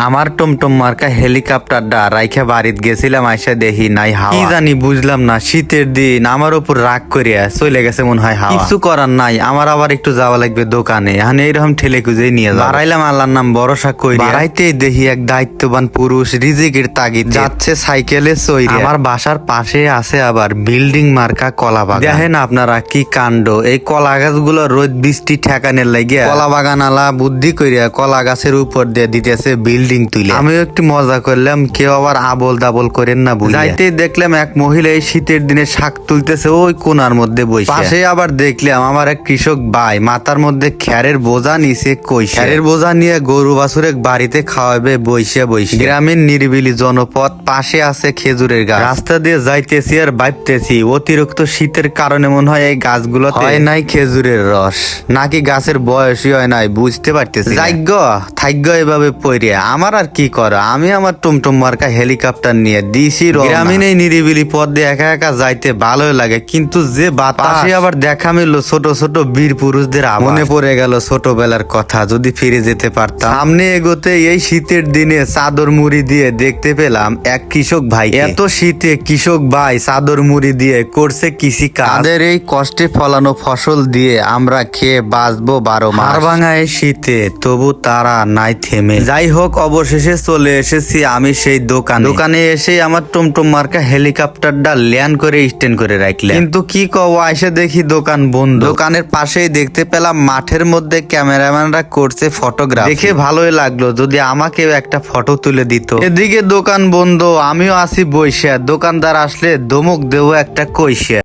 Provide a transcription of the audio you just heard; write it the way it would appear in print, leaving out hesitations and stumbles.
আমার টমটম মার্কা হেলিকপ্টারটা রাইখা বাড়িত গেছিলাম, আইসা দেখি নাই হাওয়া। কি জানি বুঝলাম না, শীতের দিন আমার উপর রাগ করিয়া চলে গেছে মনে হয় হাওয়া। কিছু করার নাই, আমার আবার একটু যাওয়া লাগবে দোকানে। এখন এইরকম ঠেলে খুঁজে নিয়ে যাবো। বাড়াইলাম আল্লাহর নাম ভরসা করি, বাড়াইতেই দেখি এক দায়িত্ববান পুরুষ রিজিকের তাগিদ যাচ্ছে সাইকেলে চইরে। আমার বাসার পাশে আছে আবার বিল্ডিং মার্কা কলা বাগান। দেখেন আপনারা কি কাণ্ড, এই কলা গাছগুলো রোদ বৃষ্টি ঠেকানের লাগিয়া কলা বাগান আলা বুদ্ধি করিয়া কলা গাছের উপর দিয়ে দিতেছে বিল্ডিং তুলে। আমিও একটু মজা করলাম, কেউ আবার আবল দাবল করেন না বুঝে। যাইতে দেখলাম এক মহিলা এই শীতের দিনে শাক তুলতেছে ওই কোনার মধ্যে বসে। পাশে আবার দেখলাম আমার এক কৃষক ভাই মাথার মধ্যে খ্যারের বোঝা নিচে কইছে। খ্যারের বোঝা নিয়ে গরু বাছুরে বাড়িতে খাওয়াবে বইসে বইসে। গ্রামের নিরিবিলি জনপদ, পাশে আছে খেজুরের গাছ। রাস্তা দিয়ে যাইতেছি আর ভাবতেছি অতিরিক্ত শীতের কারণে মনে হয় এই গাছগুলো হয় নাই খেজুরের রস, নাকি গাছের বয়সই হয় নাই বুঝতে পারতেছি। যাইগ থাইগ এভাবে পড়ে আমার আর কি করা। আমি আমার টমটম মার্কা হেলিকপ্টার নিয়ে দিছি। গ্রামীণ এই নিরিবিলি পথ দিয়ে একা একা যাইতে ভালোই লাগে, কিন্তু যে বাতাসে আবার দেখা মিলল ছোট ছোট বীর পুরুষদের। মনে পড়ে গেল ছোটবেলার কথা, যদি ফিরে যেতে পারতাম। সামনে এগোতে এই শীতের দিনে চাদর মুড়ি দিয়ে দেখতে পেলাম এক কৃষক ভাই। এত শীতে কৃষক ভাই চাদর মুড়ি দিয়ে করছে কৃষিকাজ। তাদের এই কষ্টে ফলানো ফসল দিয়ে আমরা খেয়ে বাঁচবো 12 মাস। ভাঙা এই শীতে তবু তারা নাই থেমে। যাই হোক, অবশেষে চলে এসেছি আমি সেই দোকানে এসে আমার টমটম মার্কা হেলিকপ্টারটা ল্যান্ড করে স্ট্যান্ড করে রাখলাম। কিন্তু কি কব, এসে দেখি দোকান বন্ধ। দোকানের পাশেই দেখতে পেলাম মাঠের মধ্যে ক্যামেরাম্যানরা করছে ফটোগ্রাফি। দেখে ভালোই লাগলো, যদি আমাকেও একটা ফটো তুলে দিত। এদিকে দোকান বন্ধ, আমিও আছি বইসা। দোকানদার আসলে ধমক দেবো একটা কইসা।